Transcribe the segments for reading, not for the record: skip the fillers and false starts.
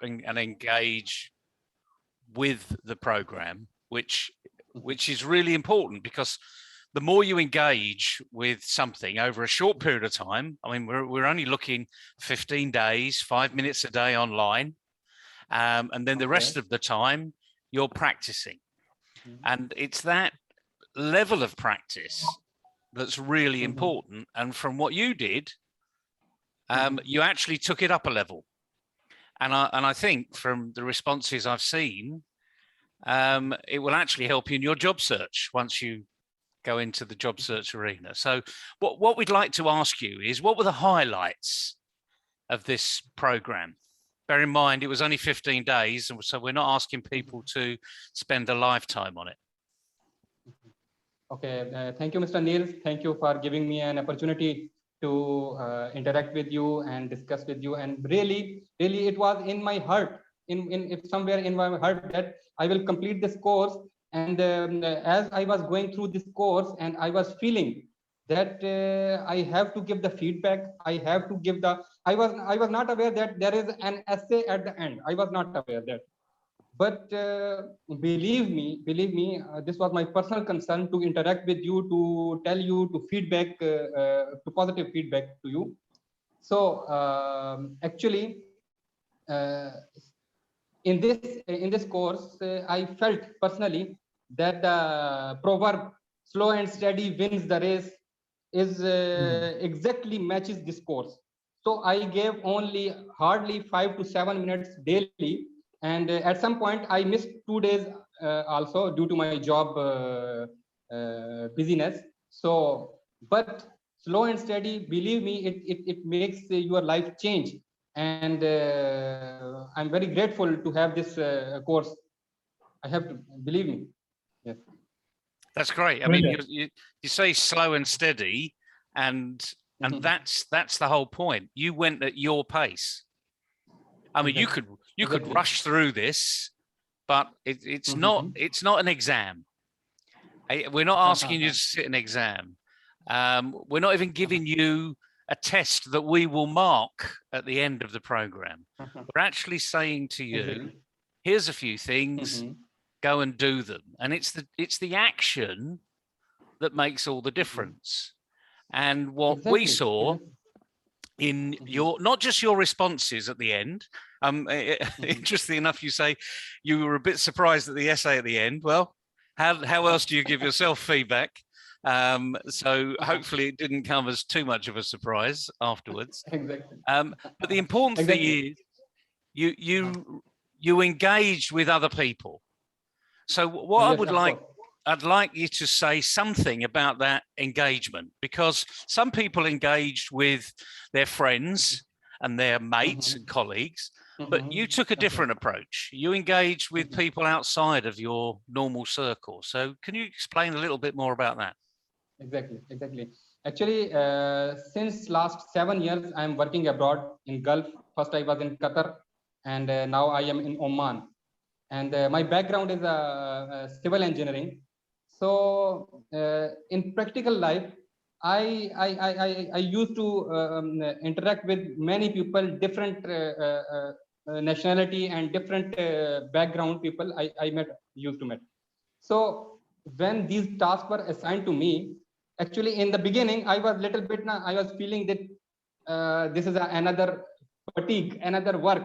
and engage with the program, which is really important, because the more you engage with something over a short period of time, I mean, we're only looking 15 days, 5 minutes a day online, and then the rest of the time you're practicing. And it's that level of practice that's really important. And from what you did, you actually took it up a level. And I think from the responses I've seen, it will actually help you in your job search once you go into the job search arena. So what we'd like to ask you is, what were the highlights of this program? Bear in mind, it was only 15 days, and so we're not asking people to spend a lifetime on it. Okay, thank you, Mr. Neil. Thank you for giving me an opportunity to interact with you and discuss with you. And really, it was in my heart, somewhere in my heart, that I will complete this course. And as I was going through this course, and I was feeling that I have to give the feedback. I have to give the. I was not aware that there is an essay at the end. I was not aware that. But believe me, this was my personal concern to interact with you, to tell you, to feedback, to positive feedback to you. So actually, in this course, I felt personally that the proverb "slow and steady wins the race" is exactly matches this course. So I gave only hardly 5 to 7 minutes daily. And at some point, I missed 2 days also due to my job busyness. So, but slow and steady, believe me, it makes your life change. And I'm very grateful to have this course. I have to believe me. Yes. That's great. I mean, you say slow and steady, and that's the whole point. You went at your pace. I mean, you could rush through this, but it's not an exam. We're not asking you to sit an exam. We're not even giving you a test that we will mark at the end of the program. We're actually saying to you, here's a few things, go and do them. And it's the action that makes all the difference. And what we saw in your, not just your responses at the end. Interesting enough, you say you were a bit surprised at the essay at the end. Well, how else do you give yourself feedback? So hopefully it didn't come as too much of a surprise afterwards. But the important thing is you engaged with other people. So what I'd like you to say something about that engagement, because some people engaged with their friends and their mates and colleagues, but you took a different approach. You engaged with people outside of your normal circle. So can you explain a little bit more about that? Exactly. Actually, since last 7 years, I'm working abroad in Gulf. First, I was in Qatar, and now I am in Oman. And my background is civil engineering. So in practical life, I used to interact with many people, different nationality and different background people I used to meet. So when these tasks were assigned to me, actually in the beginning, I was little bit, I was feeling that this is another fatigue, another work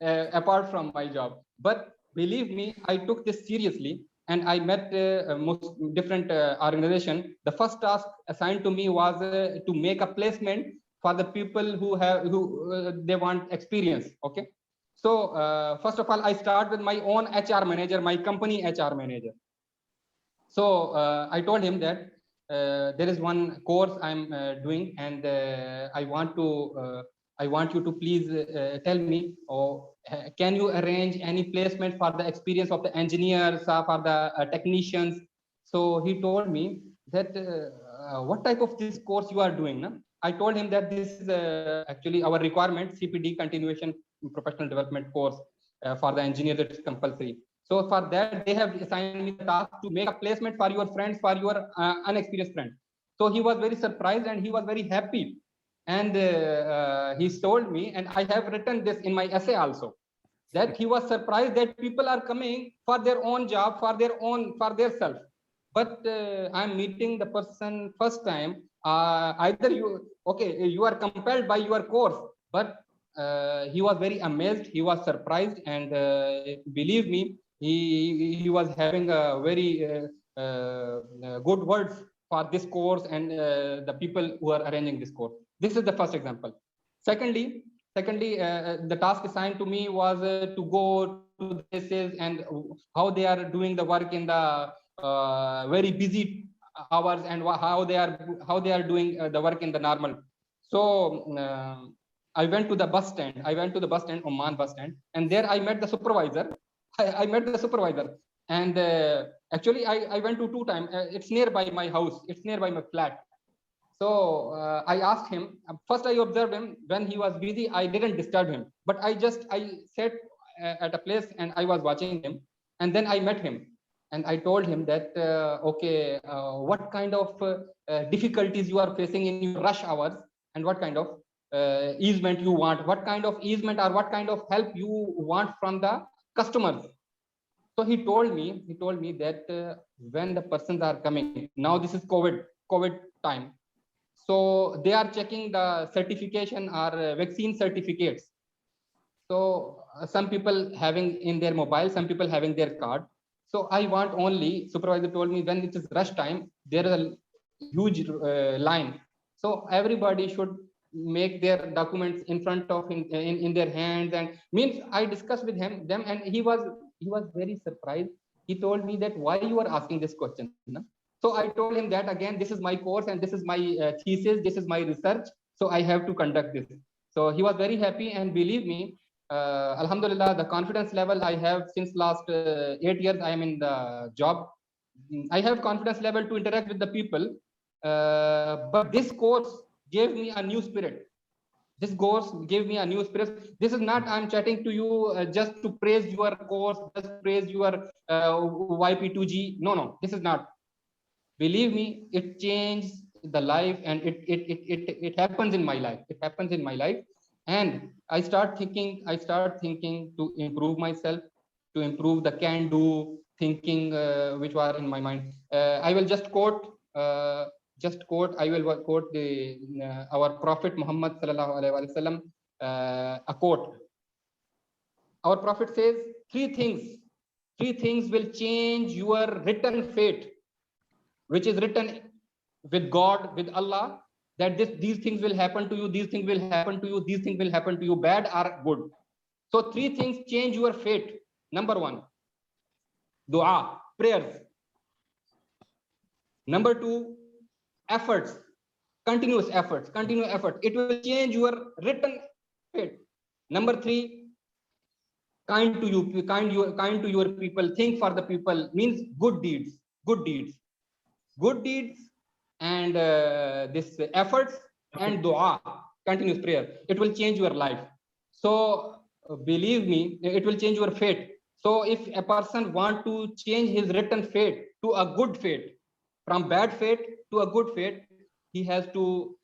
apart from my job. But believe me, I took this seriously, and I met most different organization. The first task assigned to me was to make a placement for the people who they want experience. Okay. So first of all, I start with my own HR manager, my company HR manager. So I told him that there is one course I'm doing, and I want you to please tell me, or can you arrange any placement for the experience of the engineers, for the technicians? So he told me that what type of this course you are doing? No? I told him that this is actually our requirement, CPD, continuation professional development course for the engineer, that is compulsory. So for that, they have assigned me the task to make a placement for your friends, for your unexperienced friends. So he was very surprised and he was very happy. And he told me, and I have written this in my essay also. that he was surprised that people are coming for their own job, for their self. But I'm meeting the person first time. Either you are compelled by your course, but he was very amazed. He was surprised, and believe me, he was having a very good words for this course and the people who are arranging this course. This is the first example. Secondly, the task assigned to me was to go to the places and how they are doing the work in the very busy hours, and how they are doing the work in the normal. So I went to the bus stand. Oman bus stand, and there I met the supervisor. I met the supervisor, and actually I went to 2 times. It's nearby my house. It's nearby my flat. So I asked him. First, I observed him when he was busy. I didn't disturb him, but I sat at a place and I was watching him. And then I met him, and I told him that what kind of difficulties you are facing in your rush hours, and what kind of easement you want, what kind of easement or what kind of help you want from the customers. So he told me that when the persons are coming now, this is COVID time. So they are checking the certification or vaccine certificates. So some people having in their mobile, some people having their card. So I want only, supervisor told me, when it is rush time, there is a huge line. So everybody should make their documents in front of in their hands. And means I discussed with them, and he was very surprised. He told me that why you are asking this question. So I told him that again, this is my course and this is my thesis, this is my research. So I have to conduct this. So he was very happy, and believe me, Alhamdulillah, the confidence level I have since last 8 years I am in the job. I have confidence level to interact with the people. But this course gave me a new spirit. This course gave me a new spirit. This is not I'm chatting to you just to praise your course, just praise your YP2G. No, this is not. Believe me, it changed the life, and it happens in my life. It happens in my life, and I start thinking to improve myself, to improve the can-do thinking which were in my mind. I will just quote. I will quote the our Prophet Muhammad sallallahu alaihi wasallam, a quote. Our Prophet says, three things will change your written fate, which is written with God, with Allah, that these things will happen to you, these things will happen to you, these things will happen to you, bad or good. So 3 things change your fate. Number 1, dua, prayers. Number 2, efforts, continuous effort. It will change your written fate. Number 3, kind to your people, think for the people, means good deeds, and this efforts and dua, continuous prayer. It will change your life. So believe me, it will change your fate. So if a person want to change his written fate to a good fate, from bad fate to a good fate, he has to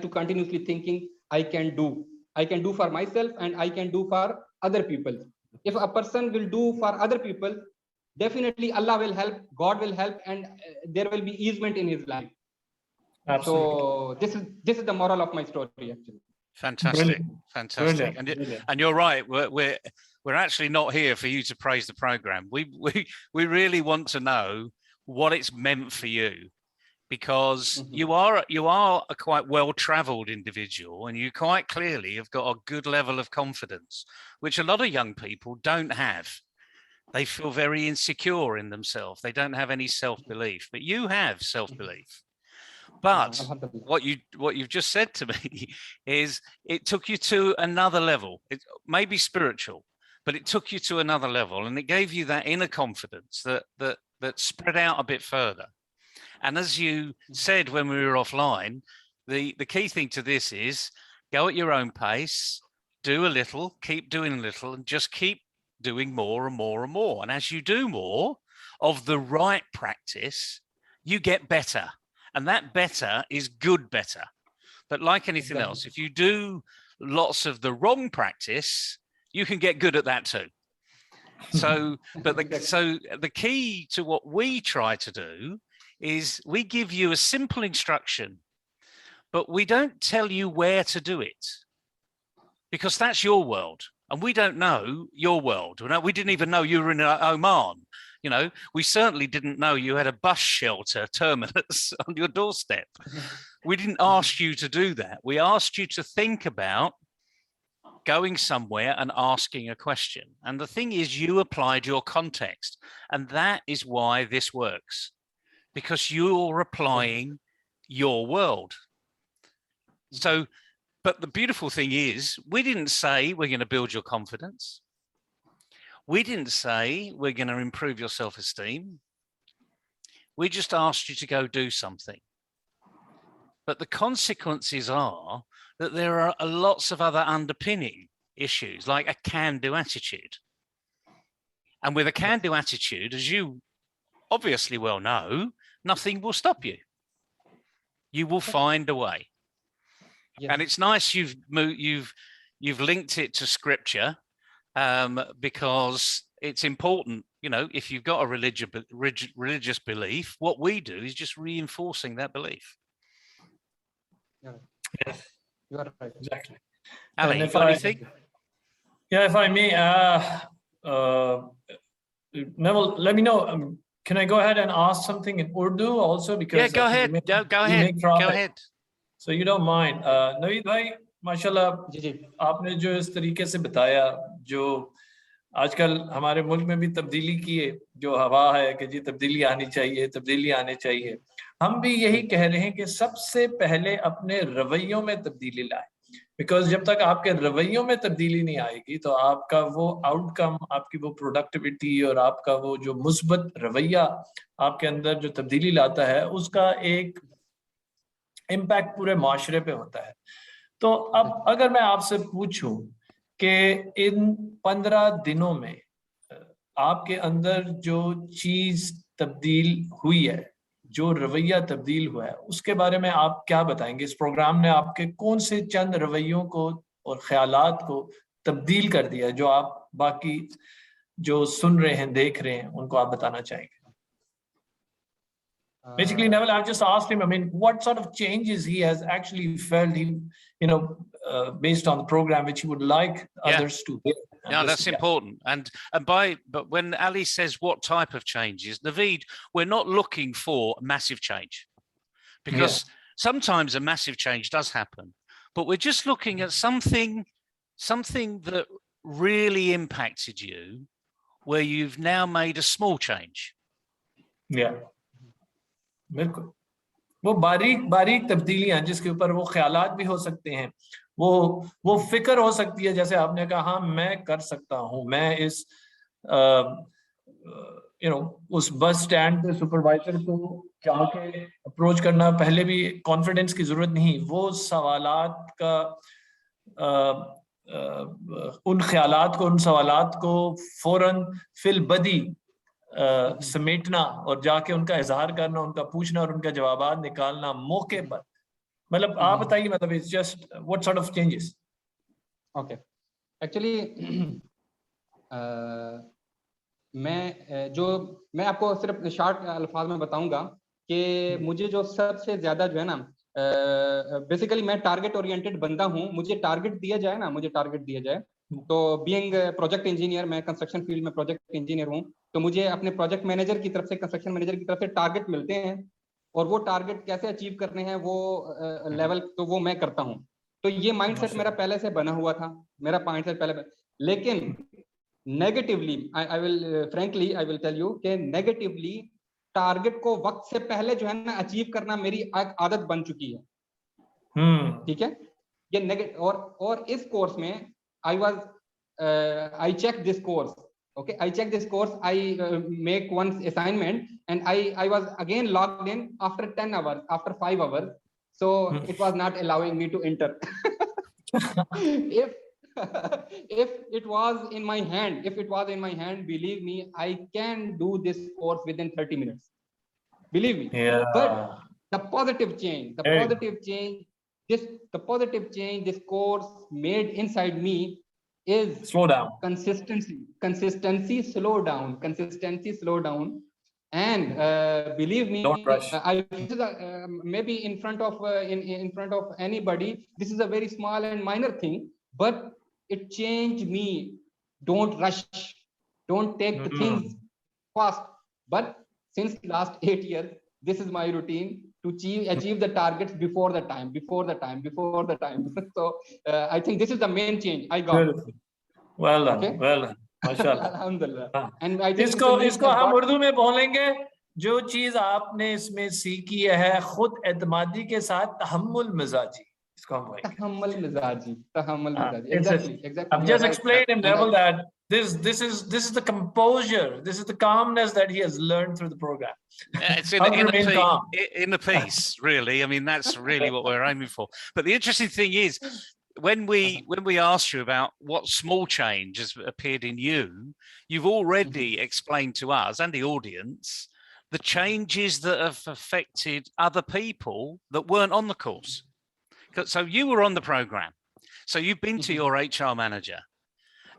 continuously thinking, I can do for myself, and I can do for other people. If a person will do for other people, definitely Allah will help, God will help, and there will be easement in his life. Absolutely. So this is the moral of my story, actually. Fantastic. And you're right. We're actually not here for you to praise the program. We really want to know what it's meant for you, because you are a quite well-traveled individual, and you quite clearly have got a good level of confidence, which a lot of young people don't have. They feel very insecure in themselves. They don't have any self-belief, but you have self-belief. But what you've just said to me is it took you to another level. It may be spiritual, but it took you to another level, and it gave you that inner confidence that spread out a bit further. And as you said when we were offline, the key thing to this is go at your own pace, do a little, keep doing a little, and just keep doing more and more and more. And as you do more of the right practice, you get better. And that better is good better. But like anything else, if you do lots of the wrong practice, you can get good at that too. So, so the key to what we try to do is we give you a simple instruction, but we don't tell you where to do it, because that's your world. And we don't know your world. We didn't even know you were in Oman. You know, we certainly didn't know you had a bus shelter terminus on your doorstep. We didn't ask you to do that. We asked you to think about going somewhere and asking a question. And the thing is, you applied your context. And that is why this works, because you're applying your world. So, but the beautiful thing is, we didn't say we're going to build your confidence. We didn't say we're going to improve your self-esteem. We just asked you to go do something. But the consequences are that there are lots of other underpinning issues, like a can-do attitude. And with a can-do attitude, as you obviously well know, nothing will stop you. You will find a way. Yes. And it's nice you've linked it to scripture, because it's important. You know, if you've got a religious belief, what we do is just reinforcing that belief. Yeah. Yes, you are right. Exactly. Ali, you got anything? Yeah, if I may, Neville, let me know. Can I go ahead and ask something in Urdu also? Because yeah, go ahead. Go ahead. So you don't mind. Naveed bhai, माशाल्लाह आपने जो इस तरीके से बताया, जो आजकल हमारे मुल्क में भी तब्दीली की है, जो हवा है कि जी तब्दीली आनी चाहिए, हम भी यही कह रहे हैं कि सबसे पहले अपने रवैयों में तब्दीली लाएं, बिकॉज जब तक आपके रवैयों में तब्दीली नहीं आएगी तो आपका वो आउटकम, आपकी वो प्रोडक्टिविटी और आपका वो जो मुस्बत रवैया आपके अंदर जो तब्दीली लाता है, उसका एक इम्पैक्ट पूरे माशरे पे होता है। तो अब अगर मैं आपसे पूछूं कि इन 15 दिनों में आपके अंदर जो चीज तब्दील हुई है, जो रवैया तब्दील हुआ है, उसके बारे में आप क्या बताएंगे? इस प्रोग्राम ने आपके कौन से चंद रवैयों को और ख्यालात को तब्दील कर दिया है, जो आप बाकी जो सुन रहे हैं, देख रहे हैं, उनको आप बताना चाहेंगे? Basically, Neville, I've just asked him, I mean, what sort of changes he has actually felt, based on the program, which he would like others to hear. Yeah, that's important. But when Ali says what type of changes, Naveed, we're not looking for massive change, because sometimes a massive change does happen, but we're just looking at something that really impacted you, where you've now made a small change. Yeah. बिल्कुल, वो बारीक तब्दीलियां जिसके ऊपर वो ख्यालात भी हो सकते हैं, वो फिक्र हो सकती है, जैसे आपने कहा, हाँ मैं कर सकता हूँ, मैं इस उस बस स्टैंड पे सुपरवाइजर को जाके अप्रोच करना, पहले भी कॉन्फिडेंस की जरूरत नहीं, वो सवालात का उन ख्यालात को, उन सवालात को फौरन फिल बदी समेटना और जाके उनका इजहार करना, उनका पूछना और उनका जवाब निकालना मौके पर। मतलब आप बताइए, मतलब it's just what sort of changes? Okay, actually मैं आपको सिर्फ शॉर्ट अल्फाज में बताऊंगा कि मुझे जो सबसे ज्यादा जो है ना, बेसिकली मैं टारगेट ओरिएंटेड बंदा हूं। मुझे टारगेट दिया जाए तो बीइंग प्रोजेक्ट इंजीनियर, मैं कंस्ट्रक्शन फील्ड में प्रोजेक्ट इंजीनियर हूं, तो मुझे अपने प्रोजेक्ट मैनेजर की तरफ से, कंस्ट्रक्शन मैनेजर की तरफ से टारगेट मिलते हैं, और वो टारगेट कैसे अचीव करने हैं, वो लेवल तो वो मैं करता हूं। तो ये माइंडसेट मेरा पहले से बना हुआ था, मेरा माइंडसेट पहले। लेकिन negatively I will tell you कि नेगेटिवली टारगेट को वक्त से पहले जो है ना अचीव करना मेरी आदत बन चुकी है। ठीक है, ये नेगेटिव। और इस कोर्स में I checked this course. Okay, I checked this course. I make one assignment, and I was again logged in after 10 hours, after 5 hours. So it was not allowing me to enter. If it was in my hand, believe me, I can do this course within 30 minutes. Believe me. Yeah. But the positive change the positive change this course made inside me is Slow down. consistency slow down, and believe me, Don't rush. maybe in front of in front of anybody, this is a very small and minor thing, but it changed me. Don't rush, don't take the things fast. But since last 8 years, this is my routine to achieve the targets before the time. So I think this is the main change I got. Beautiful. Well done. Okay? Well done. माशाल्लाह. Alhamdulillah. And I think इसको हम उर्दू में बोलेंगे. जो चीज आपने इसमें सीखी है खुद एतमादी के साथ तहम्मुल मिजाजी. इसको हम बोलेंगे. तहम्मुल मिजाजी. Exactly. I've just explained in level that this is the composure, this is the calmness that he has learned through the program. It's in the piece, really. I mean, that's really what we're aiming for. But the interesting thing is, when we asked you about what small change has appeared in you, you've already explained to us and the audience the changes that have affected other people that weren't on the course. So you were on the program, so you've been to your HR manager,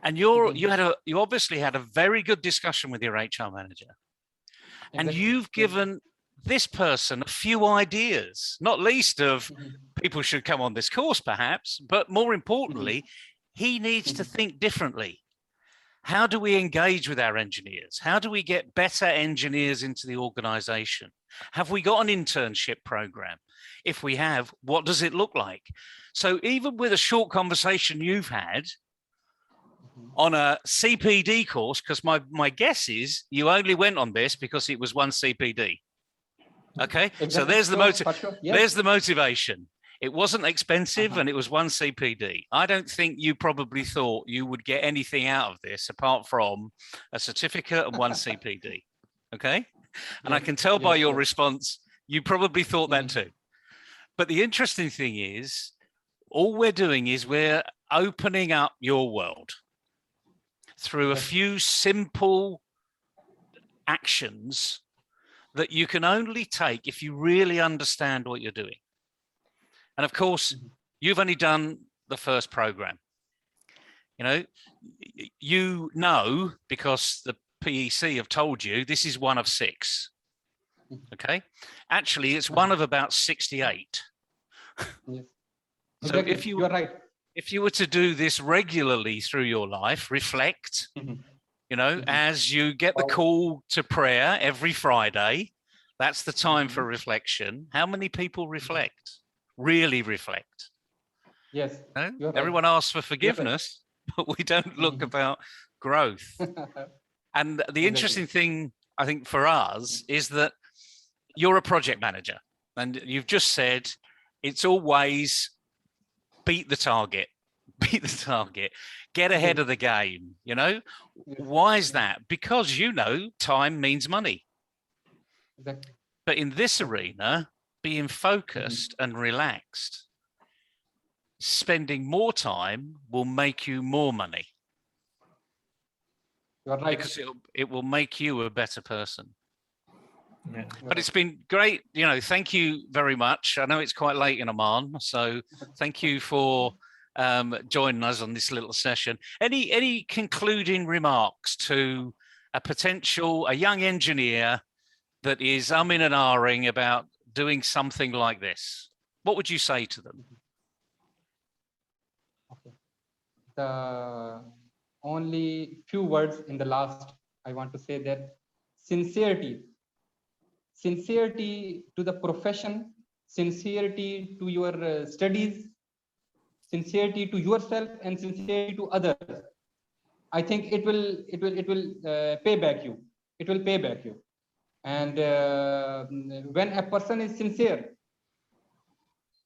and you obviously had a very good discussion with your HR manager, and you've given this person a few ideas, not least of people should come on this course perhaps, but more importantly, he needs to think differently. How do we engage with our engineers? How do we get better engineers into the organization? Have we got an internship program? If we have, what does it look like? So even with a short conversation you've had on a CPD course, because my guess is you only went on this because it was one CPD. Okay, so there's the there's the motivation. It wasn't expensive and it was one CPD. I don't think you probably thought you would get anything out of this apart from a certificate and one CPD. Okay, and I can tell by your response, you probably thought that too. But the interesting thing is, all we're doing is we're opening up your world through a few simple actions that you can only take if you really understand what you're doing. And of course, you've only done the first program. You know, because the PEC have told you this is one of 6. Okay, actually it's one of about 68. Yes. So if you're right, if you were to do this regularly through your life, reflect, as you get the call to prayer every Friday, that's the time for reflection. How many people reflect, really reflect? Yes. Everyone asks for forgiveness, but we don't look about growth. And the interesting thing, I think, for us is that you're a project manager, and you've just said it's always beat the target, get ahead of the game. Why is that? Because time means money. Exactly. But in this arena, being focused and relaxed, spending more time will make you more money. You're right. Because it will make you a better person. Yeah. But it's been great. Thank you very much. I know it's quite late in Oman, so thank you for joining us on this little session. Any concluding remarks to a young engineer that is umming and ahhing about doing something like this? What would you say to them? Okay. The only few words in the last, I want to say that sincerity to the profession, sincerity to your studies, sincerity to yourself, and sincerity to others. I think it will pay back you. It will pay back you. And when a person is sincere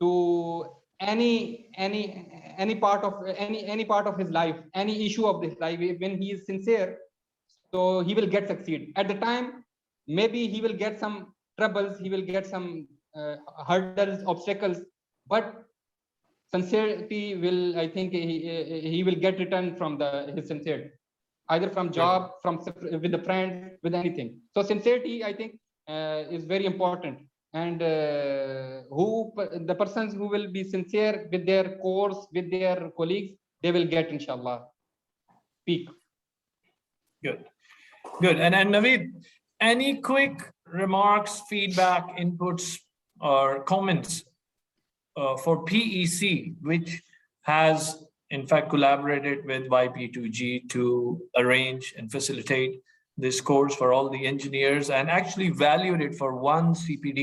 to any part of his life, any issue of his life, when he is sincere, so he will get succeed. At the time, maybe he will get some troubles, he will get some hurdles, obstacles, but sincerity will, I think, he will get return from his sincerity, either from job, with the friends, with anything. So sincerity, I think, is very important. and the persons who will be sincere with their course, with their colleagues, they will get, inshallah, peak. Good. And Naveed, any quick remarks, feedback, inputs, or comments for PEC, which has in fact collaborated with YP2G to arrange and facilitate this course for all the engineers, and actually valued it for one CPD.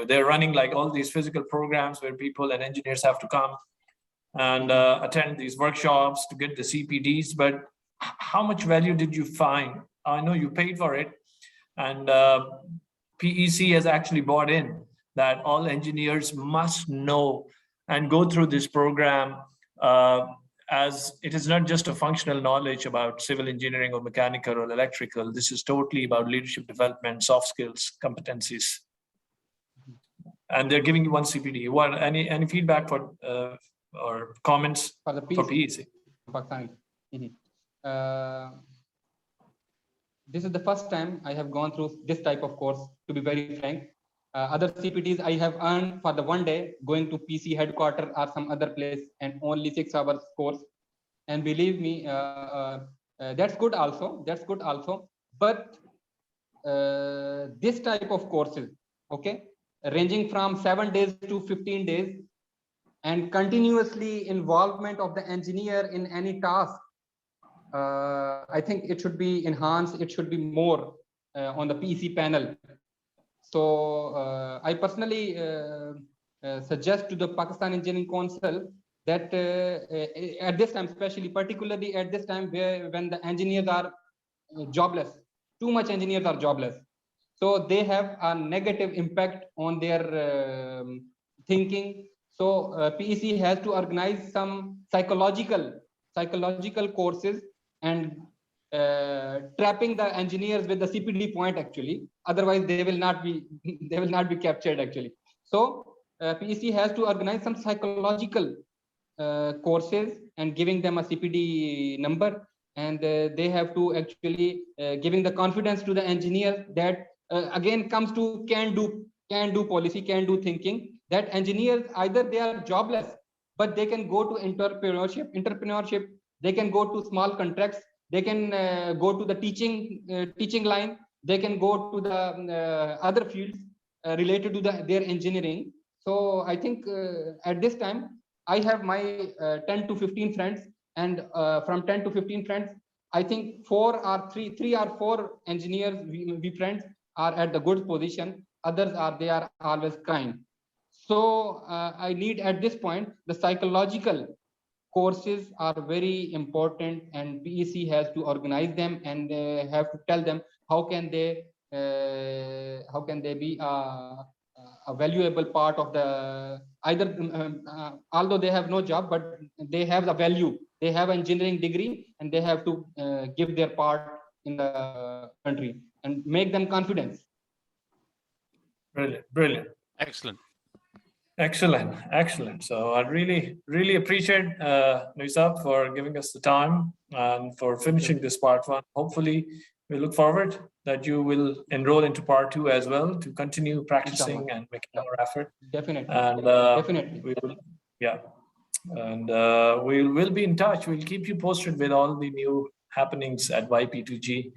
They're running like all these physical programs where people and engineers have to come and attend these workshops to get the CPDs. But how much value did you find? I know you paid for it, and PEC has actually bought in that all engineers must know and go through this program, as it is not just a functional knowledge about civil engineering or mechanical or electrical. This is totally about leadership development, soft skills, competencies. And they're giving you one CPD. Any feedback for or comments for the PEC? This is the first time I have gone through this type of course, to be very frank. Other CPDs I have earned for the one day going to PC headquarters or some other place, and only 6 hours course. And believe me, that's good also. But this type of courses, okay, ranging from 7 days to 15 days, and continuously involvement of the engineer in any task, I think it should be enhanced. It should be more on the PEC panel. So I personally suggest to the Pakistan Engineering Council that at this time, particularly at this time when the engineers are jobless, too much engineers are jobless. So they have a negative impact on their thinking. So PEC has to organize some psychological courses and trapping the engineers with the CPD point, actually. Otherwise they will not be captured, actually. So PEC has to organize some psychological courses and giving them a CPD number, and they have to actually giving the confidence to the engineers that again comes to can do policy, can do thinking, that engineers either they are jobless, but they can go to entrepreneurship, they can go to small contracts, they can go to the teaching line, they can go to the other fields related to their engineering. So I think at this time I have my 10 to 15 friends, and from 10 to 15 friends, I think 3 or 4 engineers we friends are at the good position. Others they are always crying. So I need at this point the psychological courses are very important, and PEC has to organize them, and they have to tell them how can they be a valuable part of the either although they have no job, but they have the value, they have engineering degree, and they have to give their part in the country and make them confidence. Brilliant. Excellent. So I really appreciate Nizab for giving us the time and for finishing this part 1. Hopefully we look forward that you will enroll into part 2 as well, to continue practicing and making more effort. Definitely. And definitely. We will be in touch. We'll keep you posted with all the new happenings at YP2G,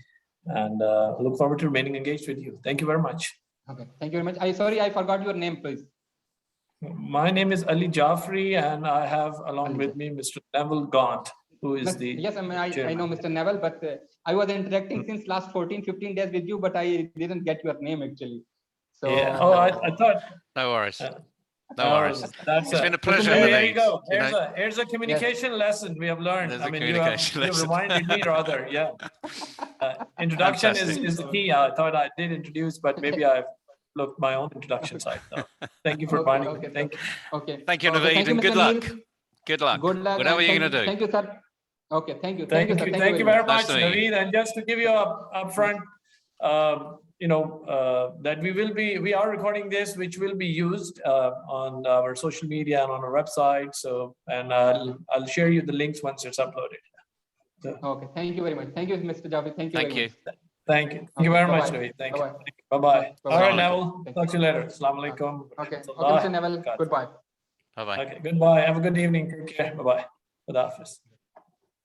and look forward to remaining engaged with you. Thank you very much. Okay, thank you very much. Sorry, I forgot your name, please. My name is Ali Jafri, and I have along with me Mr. Neville Gaunt, who is the Yes, I know Mr. Neville, but I was interacting since last 14-15 days with you, but I didn't get your name, actually. So yeah. Oh, I thought. No worries. No worries. It's been a pleasure. There you go. Here's a communication lesson we have learned. There's you have reminded me rather. Yeah. Introduction is the key. I thought I did introduce, but maybe I've looked my own introduction side. So thank you for finding me. Thank you. Okay. Thank you, Naveed, and good luck. Good luck. Good luck. Whatever you're going to do. Thank you, sir. Okay. Thank you. Thank you very much, Naveed. And just to give you upfront, that we are recording this, which will be used on our social media and on our website. So, and I'll share you the links once it's uploaded. So, okay. Thank you very much. Thank you, Mr. Javi. Thank you. Thank you. Thank you very much, Naveed. Thank you. Bye-bye. All right, Bye-bye. Neville. Thank Talk to you later. Assalamu alaikum. Okay, Mr. Neville, goodbye. Bye bye. Okay, goodbye. Have a good evening. Take care. Bye-bye. Khuda Hafiz.